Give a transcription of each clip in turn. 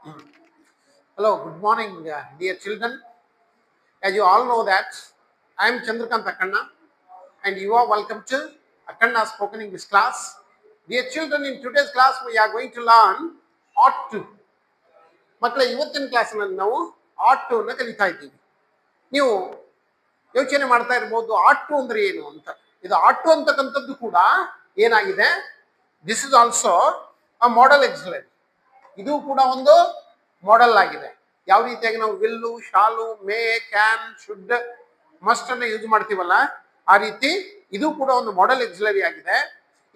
Hello, good morning, dear children. As you all know that I am Chandrakant Akkanna and you are welcome to Akkanna Spoken English class. Dear children, in today's class we are going to learn ought to. ಮಕ್ಕಳ ಇವತ್ತಿನ ಕ್ಲಾಸ್ನಲ್ಲಿ ನಾವು ought to ನ ಕಲಿತಾ ಇದ್ದೀವಿ. ನೀವು ಯೋಚನೆ ಮಾಡ್ತಾ ಇರಬಹುದು ought to ಅಂದ್ರೆ ಏನು ಅಂತ. ಇದು ought to ಅಂತಕ್ಕಂಥದ್ದು ಕೂಡ ಏನಾಗಿದೆ, this is also a model excellent. ಇದು ಕೂಡ ಒಂದು ಮಾಡೆಲ್ ಆಗಿದೆ. ಯಾವ ರೀತಿಯಾಗಿ ನಾವು will, shall, may, can, should, must ಅನ್ನ ಯೂಸ್ ಮಾಡ್ತೀವಲ್ಲ ಆ ರೀತಿ ಇದು ಕೂಡ ಒಂದು ಮಾಡೆಲ್ ಎಕ್ಸಿಲರಿ ಆಗಿದೆ.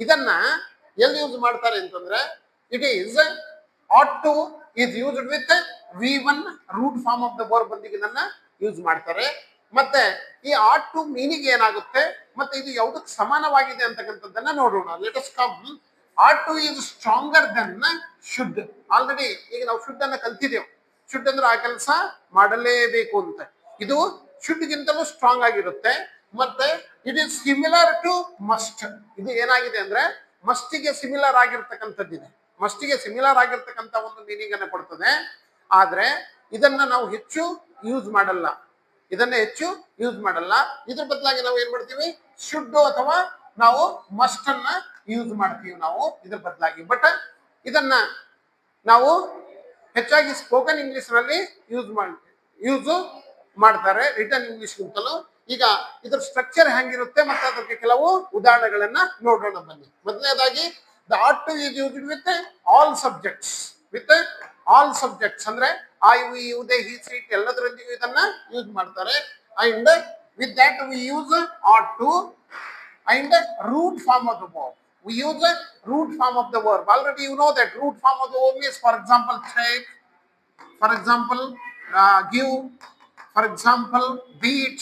ಇದನ್ನ ಎಲ್ಲಿ ಯೂಸ್ ಮಾಡ್ತಾರೆ ಅಂತಂದ್ರೆ it is ought to is used with V1 root form of the verb ಬಂದಿಗೆ ಇದನ್ನ ಯೂಸ್ ಮಾಡ್ತಾರೆ. ಮತ್ತೆ ಈ ought to ಮೀನಿಂಗ್ ಏನಾಗುತ್ತೆ ಮತ್ತೆ ಇದು ಯಾವುದಕ್ಕೆ ಸಮಾನವಾಗಿದೆ ಅಂತಕ್ಕಂಥದ್ದನ್ನ ನೋಡೋಣ. Let us come. ought to is stronger than should. Already ಈಗ ನಾವು ಶುಡ್ ಅನ್ನ ಕಲ್ತಿದ್ದೇವೆ. ಶುಡ್ ಅಂದ್ರೆ ಆ ಕೆಲಸ ಮಾಡಲೇಬೇಕು ಅಂತ. ಇದು ಶುಡ್ ಗಿಂತಲೂ ಸ್ಟ್ರಾಂಗ್ ಆಗಿರುತ್ತೆ. ಮತ್ತೆ it is similar to must. ಇದು ಏನಾಗಿದೆ ಅಂದ್ರೆ ಮಸ್ಟಿಗೆ ಸಿಮಿಲರ್ ಆಗಿರ್ತಕ್ಕಂಥದ್ದಿದೆ. ಮಸ್ಟಿಗೆ ಸಿಮಿಲರ್ ಆಗಿರ್ತಕ್ಕಂಥ ಒಂದು ಮೀನಿಂಗ್ ಅನ್ನ ಕೊಡ್ತದೆ. ಆದ್ರೆ ಇದನ್ನ ನಾವು ಹೆಚ್ಚು ಯೂಸ್ ಮಾಡಲ್ಲ. ಇದನ್ನ ಹೆಚ್ಚು ಯೂಸ್ ಮಾಡಲ್ಲ. ಇದ್ರ ಬದಲಾಗಿ ನಾವು ಏನ್ ಮಾಡ್ತೀವಿ, ಶುಡ್ ಅಥವಾ ನಾವು ಮಸ್ಟ್ ಅನ್ನ ಯೂಸ್ ಮಾಡ್ತೀವಿ ನಾವು ಇದ್ರ ಬದಲಾಗಿ. ಬಟ್ ಇದನ್ನ ನಾವು ಹೆಚ್ಚಾಗಿ ಸ್ಪೋಕನ್ ಇಂಗ್ಲಿಷ್ ನಲ್ಲಿ ಯೂಸ್ ಮಾಡ್ತಾರೆ ರಿಟರ್ನ್ ಇಂಗ್ಲಿಷ್ ಗಿಂತಲೂ. ಈಗ ಇದ್ರ ಸ್ಟ್ರಕ್ಚರ್ ಹೆಂಗಿರುತ್ತೆ ಮತ್ತೆ ಅದಕ್ಕೆ ಕೆಲವು ಉದಾಹರಣೆಗಳನ್ನ ನೋಡೋಣ ಬನ್ನಿ. ಮೊದಲನೇದಾಗಿ the ought to is used with all subjects. with all subjects ಅಂದ್ರೆ I, we, you, they, he, it ಎಲ್ಲದರೊಂದಿಗೆ ಇದನ್ನ ಯೂಸ್ ಮಾಡ್ತಾರೆ. And with that we use ought to and root form of the verb. We use the root form of the verb. Already you know that root form of the verb is, for example, take, for example, give, for example, beat,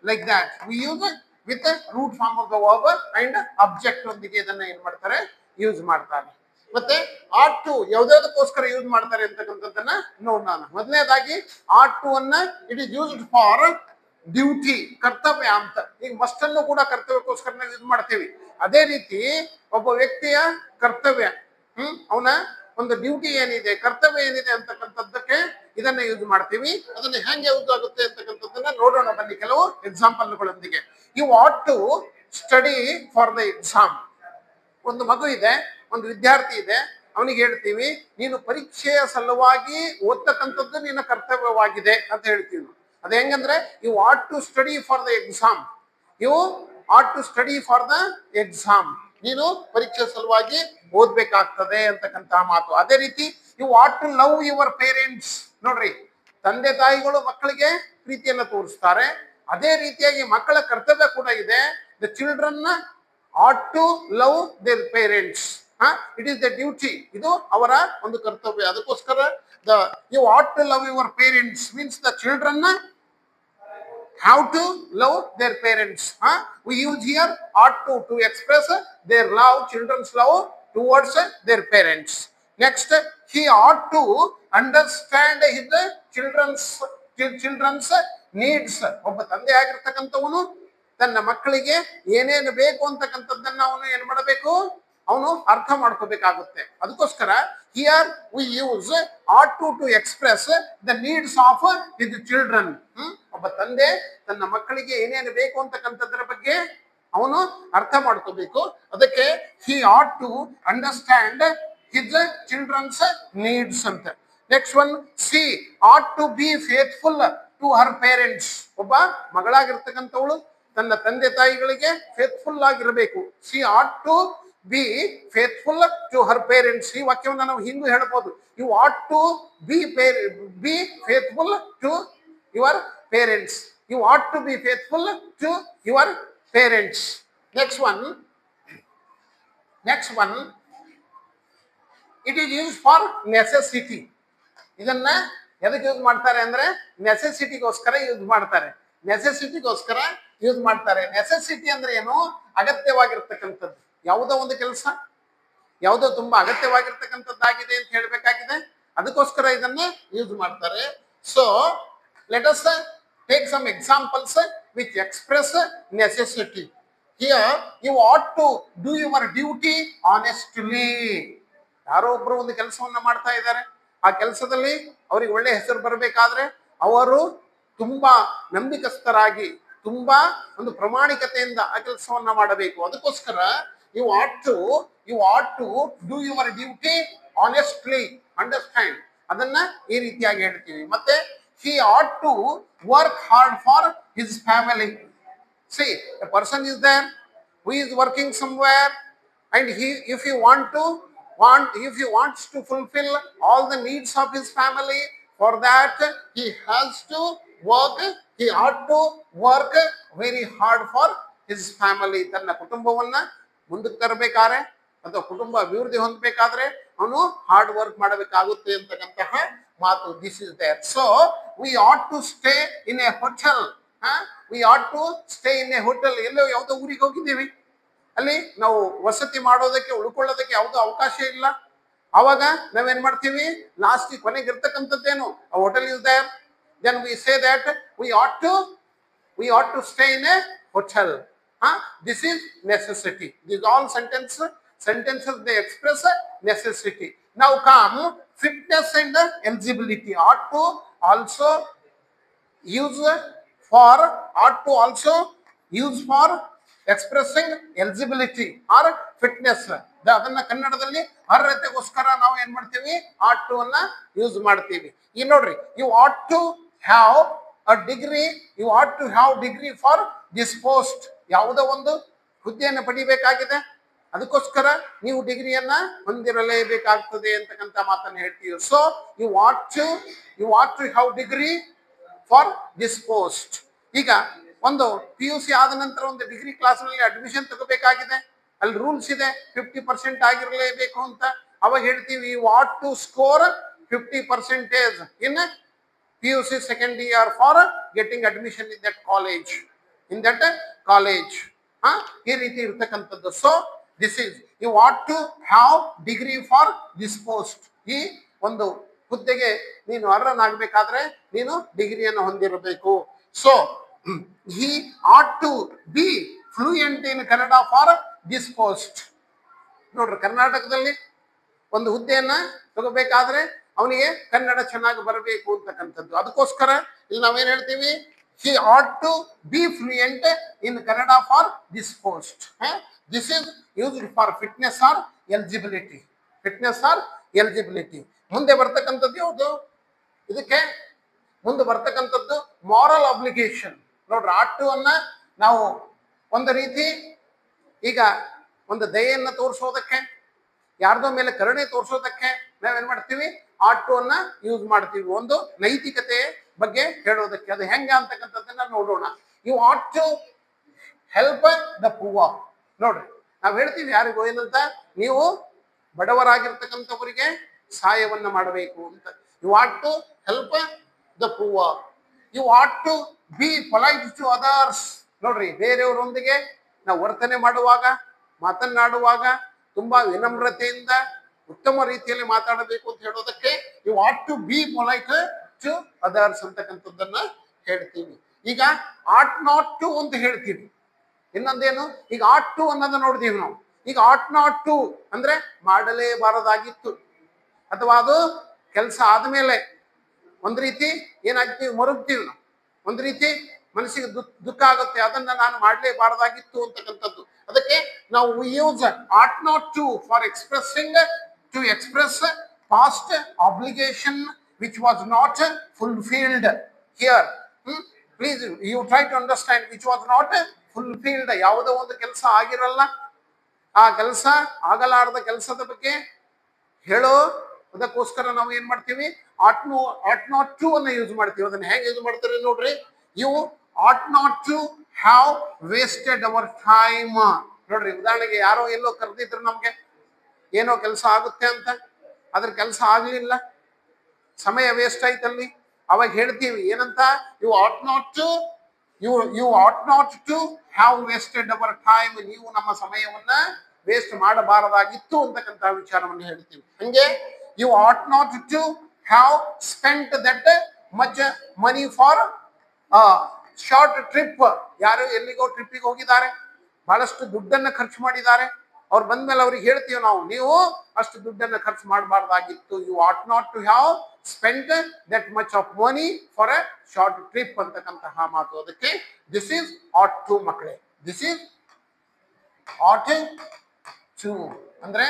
like that. We use it with the root form of the verb and object ಒಂದಿಗೆ ಇದನ್ನ ಏನು ಮಾಡ್ತಾರೆ, use ಮಾಡ್ತಾರೆ. ಮತ್ತೆ ought to ಯಾವುದಕ್ಕೋಸ್ಕರ use ಮಾಡ್ತಾರೆ ಅಂತಕ್ಕಂಥದ್ದನ್ನ ನೋಡೋಣ. ಮೊದಲನೇದಾಗಿ ought to ಅನ್ನ it is used for duty, ಕರ್ತವ್ಯ ಅಂತ. ಈಗ ಮಸ್ಟ್ ಅನ್ನು ಕೂಡ ಕರ್ತವ್ಯಕ್ಕೋಸ್ಕರ ನಾವು ಯೂಸ್ ಮಾಡ್ತೀವಿ. ಅದೇ ರೀತಿ ಒಬ್ಬ ವ್ಯಕ್ತಿಯ ಕರ್ತವ್ಯ, ಅವನ ಒಂದು ಡ್ಯೂಟಿ ಏನಿದೆ, ಕರ್ತವ್ಯ ಏನಿದೆ ಅಂತಕ್ಕಂಥದ್ದಕ್ಕೆ ಇದನ್ನ ಯೂಸ್ ಮಾಡ್ತೀವಿ. ಅದನ್ನ ಹೆಂಗೆ ಯೂಸ್ ಆಗುತ್ತೆ ಅಂತಕ್ಕಂಥದ್ದನ್ನ ನೋಡೋಣ ಬನ್ನಿ ಕೆಲವು ಎಕ್ಸಾಂಪಲ್ಗಳೊಂದಿಗೆ. You ought to study for the exam. ಒಂದು ಮಗು ಇದೆ, ಒಂದು ವಿದ್ಯಾರ್ಥಿ ಇದೆ, ಅವನಿಗೆ ಹೇಳ್ತೀವಿ ನೀನು ಪರೀಕ್ಷೆಯ ಸಲುವಾಗಿ ಓದ್ತಕ್ಕಂಥದ್ದು ನಿನ್ನ ಕರ್ತವ್ಯವಾಗಿದೆ ಅಂತ ಹೇಳ್ತೀವಿ. ಅದ ಹೆಂಗಂದ್ರೆ you ought to study for the exam. You ought to study for the exam. ನೀನು ಪರೀಕ್ಷೆ ಸಲುವಾಗಿ ಓದ್ಬೇಕಾಗ್ತದೆ ಅಂತಕ್ಕಂತ ಮಾತು. ಅದೇ ರೀತಿ you ought to love your parents. ನೋಡ್ರಿ, ತಂದೆ ತಾಯಿಗಳು ಮಕ್ಕಳಿಗೆ ಪ್ರೀತಿಯನ್ನ ತೋರಿಸ್ತಾರೆ. ಅದೇ ರೀತಿಯಾಗಿ ಮಕ್ಕಳ ಕರ್ತವ್ಯ ಕೂಡ ಇದೆ. The children ought to love their parents. It is the duty. ಇದು ಅವರ ಒಂದು ಕರ್ತವ್ಯ. ಅದಕ್ಕೋಸ್ಕರ you ought to love your parents means the children have to love their parents. We use here ought to express their love, children's love towards their parents. Next, he ought to understand his children's needs. ಒಬ್ಬ ತಂದೆ ಆಗಿರ್ತಕ್ಕಂಥವನು ತನ್ನ ಮಕ್ಕಳಿಗೆ ಏನೇನು ಬೇಕು ಅಂತಕ್ಕಂಥದ್ದನ್ನ ಅವನು ಏನ್ ಮಾಡಬೇಕು, ಅವನು ಅರ್ಥ ಮಾಡ್ಕೋಬೇಕಾಗುತ್ತೆ. ಅದಕ್ಕೋಸ್ಕರ here V use ought to express the needs of his children. ಒಬ್ಬ ತಂದೆ ತನ್ನ ಮಕ್ಕಳಿಗೆ ಏನೇನು ಬೇಕು ಅಂತಕ್ಕಂಥದ್ರ ಬಗ್ಗೆ ಅವನು ಅರ್ಥ ಮಾಡ್ಕೋಬೇಕು. ಅದಕ್ಕೆ he ought to understand his children's needs ಅಂತ. Next one, she ought to be faithful to her parents. ಒಬ್ಬ ಮಗಳಾಗಿರ್ತಕ್ಕಂಥವಳು ತನ್ನ ತಂದೆ ತಾಯಿಗಳಿಗೆ ಫೇತ್ಫುಲ್ ಆಗಿರಬೇಕು. she ought to be faithful to her parents. ಈ ವಾಕ್ಯವನ್ನು ನಾವು ಹಿಂಗೂ ಹೇಳ್ಬೋದು. you ought to be faithful to your parents. you ought to be faithful to your parents. Next one, it is used for necessity. ಇದನ್ನ ಎದಕ್ಕೆ use ಮಾಡ್ತಾರೆ ಅಂದ್ರೆ ನೆಸೆಸಿಟಿಗೋಸ್ಕರ use ಮಾಡ್ತಾರೆ. ನೆಸೆಸಿಟಿಗೋಸ್ಕರ ಯೂಸ್ ಮಾಡ್ತಾರೆ. ನೆಸೆಸಿಟಿ ಅಂದ್ರೆ ಏನು, ಅಗತ್ಯವಾಗಿರ್ತಕ್ಕಂಥದ್ದು. ಯಾವುದೋ ಒಂದು ಕೆಲಸ ಯಾವುದೋ ತುಂಬಾ ಅಗತ್ಯವಾಗಿರ್ತಕ್ಕಂಥದ್ದಾಗಿದೆ ಅಂತ ಹೇಳ್ಬೇಕಾಗಿದೆ, ಅದಕ್ಕೋಸ್ಕರ ಇದನ್ನ ಯೂಸ್ ಮಾಡ್ತಾರೆ. So let us take some examples which express necessity. Here you ought to do your duty honestly. ಯಾರೋ ಒಬ್ರು ಒಂದು ಕೆಲಸವನ್ನ ಮಾಡ್ತಾ ಇದ್ದಾರೆ, ಆ ಕೆಲಸದಲ್ಲಿ ಅವರಿಗೆ ಒಳ್ಳೆ ಹೆಸರು ಬರಬೇಕಾದ್ರೆ ಅವರು ತುಂಬಾ ನಂಬಿಕಸ್ಥರಾಗಿ ತುಂಬಾ ಒಂದು ಪ್ರಾಮಾಣಿಕತೆಯಿಂದ ಆ ಕೆಲಸವನ್ನ ಮಾಡಬೇಕು. ಅದಕ್ಕೋಸ್ಕರ you ought to do your duty honestly, understand, ಅದನ್ನ ಈ ರೀತಿಯಾಗಿ ಹೇಳ್ತೀವಿ. ಮತ್ತೆ he ought to work hard for his family. See, a person is there who is working somewhere, and if he wants to fulfill all the needs of his family, for that he has to work, he ought to work very hard for his family. ತನ್ನ ಕುಟುಂಬವನ್ನ ಮುಂದಕ್ಕೆ ತರಬೇಕಾದ್ರೆ ಅಥವಾ ಕುಟುಂಬ ಅಭಿವೃದ್ಧಿ ಹೊಂದಬೇಕಾದ್ರೆ ಅವನು hard work ಮಾಡಬೇಕಾಗುತ್ತೆ ಅಂತಕ್ಕಂತಹ ಮಾತು. This is there. So we ought to stay in a hotel. We ought to stay in a hotel. ಎಲ್ಲೋ ಯಾವುದೋ ಊರಿಗೆ ಹೋಗಿದ್ದೀವಿ, ಅಲ್ಲಿ ನಾವು ವಸತಿ ಮಾಡೋದಕ್ಕೆ ಉಳ್ಕೊಳ್ಳೋದಕ್ಕೆ ಯಾವುದೋ ಅವಕಾಶ ಇಲ್ಲ. ಅವಾಗ ನಾವೇನ್ ಮಾಡ್ತೀವಿ, ಲಾಸ್ಟ್ ಕೊನೆಗೆ ಇರ್ತಕ್ಕಂಥದ್ದೇನು, hotel is there, then we say that we ought to stay in a hotel. This is necessity. These all sentences they express necessity. Now come fitness and eligibility. Ought to also use for expressing eligibility or fitness. ಅದನ್ನ ಕನ್ನಡದಲ್ಲಿ ಅರ್ಹತೆಗೋಸ್ಕರ ನಾವು ಏನ್ ಮಾಡ್ತೀವಿ, ought to ಅನ್ನ use ಮಾಡ್ತೀವಿ. ಈ ನೋಡ್ರಿ, you ought to have a degree, you ought to have degree for this post. ಯಾವುದೋ ಒಂದು ಹುದ್ದೆಯನ್ನು ಪಡಿಬೇಕಾಗಿದೆ, ಅದಕ್ಕೋಸ್ಕರ ನೀವು ಡಿಗ್ರಿಯನ್ನ ಹೊಂದಿರಲೇಬೇಕಾಗ್ತದೆ ಅಂತಕ್ಕಂಥ ಮಾತನ್ನು ಹೇಳ್ತೀವಿ. So you want to have degree for this post. ಈಗ ಒಂದು PUC ಆದ ನಂತರ ಒಂದು ಡಿಗ್ರಿ ಕ್ಲಾಸ್ನಲ್ಲಿ ಅಡ್ಮಿಷನ್ ತಗೋಬೇಕಾಗಿದೆ, ಅಲ್ಲಿ ರೂಲ್ಸ್ ಇದೆ 50% ಆಗಿರಲೇಬೇಕು ಅಂತ. ಅವಾಗ ಹೇಳ್ತೀವಿ you want to score 50% in PUC second year for getting admission in that college. ಈ ರೀತಿ ಇರ್ತಕ್ಕಂಥದ್ದು. So this is you want to have degree for this post. ಈ ಒಂದು ಹುದ್ದೆಗೆ ನೀನು ಅರ್ಹನಾಗಬೇಕಾದ್ರೆ ನೀನು ಡಿಗ್ರಿಯನ್ನು ಹೊಂದಿರಬೇಕು. So he ought to be fluent in Kannada for this post. ನೋಡ್ರಿ, ಕರ್ನಾಟಕದಲ್ಲಿ ಒಂದು ಹುದ್ದೆಯನ್ನ ತಗೋಬೇಕಾದ್ರೆ ಅವನಿಗೆ ಕನ್ನಡ ಚೆನ್ನಾಗಿ ಬರಬೇಕು ಅಂತಕ್ಕಂಥದ್ದು. ಅದಕ್ಕೋಸ್ಕರ ಇಲ್ಲಿ ನಾವೇನ್ ಹೇಳ್ತೀವಿ, he ought to be fluent in Kannada for this post. This is used for fitness or eligibility. ಮುಂದೆ ಬರ್ತಕ್ಕಂಥದ್ದು ಯಾವುದು, ಇದಕ್ಕೆ ಮುಂದೆ ಬರ್ತಕ್ಕಂಥದ್ದು ಮಾರಲ್ ಅಬ್ಲಿಗೇಷನ್. ನೋಡ್ರಿ, ought to ಅನ್ನ ನಾವು ಒಂದು ರೀತಿ ಈಗ ಒಂದು ದಯೆಯನ್ನ ತೋರಿಸೋದಕ್ಕೆ, ಯಾರ್ದೋ ಮೇಲೆ ಕರುಣೆ ತೋರಿಸೋದಕ್ಕೆ ನಾವೇನ್ ಮಾಡ್ತೀವಿ, ought to ಅನ್ನ ಯೂಸ್ ಮಾಡ್ತೀವಿ, ಒಂದು ನೈತಿಕತೆ ಬಗ್ಗೆ ಹೇಳೋದಕ್ಕೆ. ಅದು ಹೆಂಗ ಅಂತಕ್ಕಂಥದ್ದನ್ನ ನೋಡೋಣ. You ought to help the poor. ನೋಡ್ರಿ, ನಾವ್ ಹೇಳ್ತೀವಿ ಯಾರಿಗೂ ಏನಂತ, ನೀವು ಬಡವರಾಗಿರ್ತಕ್ಕಂಥವರಿಗೆ ಸಹಾಯವನ್ನ ಮಾಡಬೇಕು ಅಂತ. You ought to help the poor. You ought to be polite to others. ನೋಡ್ರಿ, ಬೇರೆಯವರೊಂದಿಗೆ ನಾವು ವರ್ತನೆ ಮಾಡುವಾಗ, ಮಾತನಾಡುವಾಗ ತುಂಬಾ ವಿನಮ್ರತೆಯಿಂದ ಉತ್ತಮ ರೀತಿಯಲ್ಲಿ ಮಾತಾಡಬೇಕು ಅಂತ ಹೇಳೋದಕ್ಕೆ you ought to be polite to others ಅಂತಕ್ಕಂಥದ್ದನ್ನ ಹೇಳ್ತೀವಿ. ಈಗ ought not to ಅಂತ ಹೇಳ್ತೀವಿ. ಇನ್ನೊಂದೇನು, ಈಗ ought to ಅನ್ನೋದನ್ನ ನೋಡ್ತೀವಿ ನಾವು. ಈಗ ought not to ಅಂದ್ರೆ ಮಾಡಲೇಬಾರದಾಗಿತ್ತು, ಅಥವಾ ಅದು ಕೆಲಸ ಆದ್ಮೇಲೆ ಒಂದ್ ರೀತಿ ಏನಾಗ್ತೀವಿ, ಮರುಗ್ತೀವಿ ನಾವು, ಒಂದ್ ರೀತಿ ಮನಸ್ಸಿಗೆ ದುಃಖ ಆಗುತ್ತೆ, ಅದನ್ನ ನಾನು ಮಾಡಲೇಬಾರದಾಗಿತ್ತು ಅಂತಕ್ಕಂಥದ್ದು. ಅದಕ್ಕೆ ನಾವು use ought not to for to express past obligation which was not fulfilled here. Please you try to understand, which was not fulfilled. ಯಾವುದೋ ಒಂದು ಕೆಲಸ ಆಗಿರಲ್ಲ, ಆ ಕೆಲಸ ಆಗಲಾರದ ಕೆಲಸದ ಬಗ್ಗೆ ಹೇಳೋ ಅದಕ್ಕೋಸ್ಕರ ನಾವು ಏನ್ ಮಾಡ್ತೀವಿ, ought not to ಅನ್ನ ಯೂಸ್ ಮಾಡ್ತೀವಿ. ಅದನ್ನ ಹೇಗೆ ಯೂಸ್ ಮಾಡ್ತಾರೆ ನೋಡ್ರಿ, you ought not to have wasted our time. ನೋಡ್ರಿ, ಉದಾಹರಣೆಗೆ ಯಾರೋ ಎಲ್ಲೋ ಕರೆದಿದ್ರು, ನಮ್ಗೆ ಏನೋ ಕೆಲಸ ಆಗುತ್ತೆ ಅಂತ, ಅದ್ರ ಕೆಲಸ ಆಗ್ಲಿಲ್ಲ, ಸಮಯ ವೇಸ್ಟ್ ಆಯ್ತಲ್ಲಿ. ಅವಾಗ ಹೇಳ್ತೀವಿ ಏನಂತ, you ought not to have wasted our time. ನೀವು ನಮ್ಮ ಸಮಯವನ್ನ ವೇಸ್ಟ್ ಮಾಡಬಾರದಾಗಿತ್ತು ಅಂತಕ್ಕಂಥ ವಿಚಾರವನ್ನು ಹೇಳ್ತೀವಿ. ಹಂಗೆ you ought not to have spent that much money for short trip. ಯಾರು ಎಲ್ಲಿಗೋ ಟ್ರಿಪ್ಪಿಗೆ ಹೋಗಿದ್ದಾರೆ, ಬಹಳಷ್ಟು ದುಡ್ಡನ್ನ ಖರ್ಚು ಮಾಡಿದ್ದಾರೆ, ಅವ್ರು ಬಂದ್ಮೇಲೆ ಅವ್ರಿಗೆ ಹೇಳ್ತೀವಿ ನಾವು, ನೀವು ಅಷ್ಟು ದುಡ್ಡನ್ನು ಖರ್ಚು ಮಾಡಬಾರ್ದಾಗಿತ್ತು, you ought not to have spend that much of money for a short trip ಅಂತಕ್ಕಂತಹ ಮಾತು. ಅದಕ್ಕೆ ದಿಸ್ ಈಸ್ ಆಟ್ ಟು ಮಕ್ಕಳೇ, ದಿಸ್ ಈಸ್ ಆಟ್ ಟು ಅಂದ್ರೆ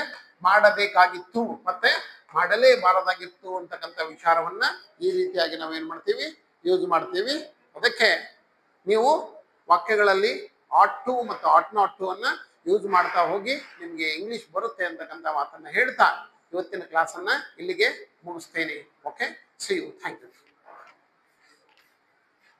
ಮಾಡಬೇಕಾಗಿತ್ತು ಮತ್ತೆ ಮಾಡಲೇಬಾರದಾಗಿತ್ತು ಅಂತಕ್ಕಂಥ ವಿಚಾರವನ್ನ ಈ ರೀತಿಯಾಗಿ ನಾವೇನ್ ಮಾಡ್ತೀವಿ, ಯೂಸ್ ಮಾಡ್ತೀವಿ. ಅದಕ್ಕೆ ನೀವು ವಾಕ್ಯಗಳಲ್ಲಿ ಆಟ್ ಟು ಮತ್ತು ಆಟ್ ನಾಟ್ ಟು ಅನ್ನ ಯೂಸ್ ಮಾಡ್ತಾ ಹೋಗಿ ನಿಮ್ಗೆ ಇಂಗ್ಲಿಷ್ ಬರುತ್ತೆ ಅಂತಕ್ಕಂಥ ಮಾತನ್ನ ಹೇಳ್ತಾ ಇವತ್ತಿನ ಕ್ಲಾಸನ್ನ ಇಲ್ಲಿಗೆ ಮುಗಿಸ್ತೇನೆ. Okay, see you, thank you.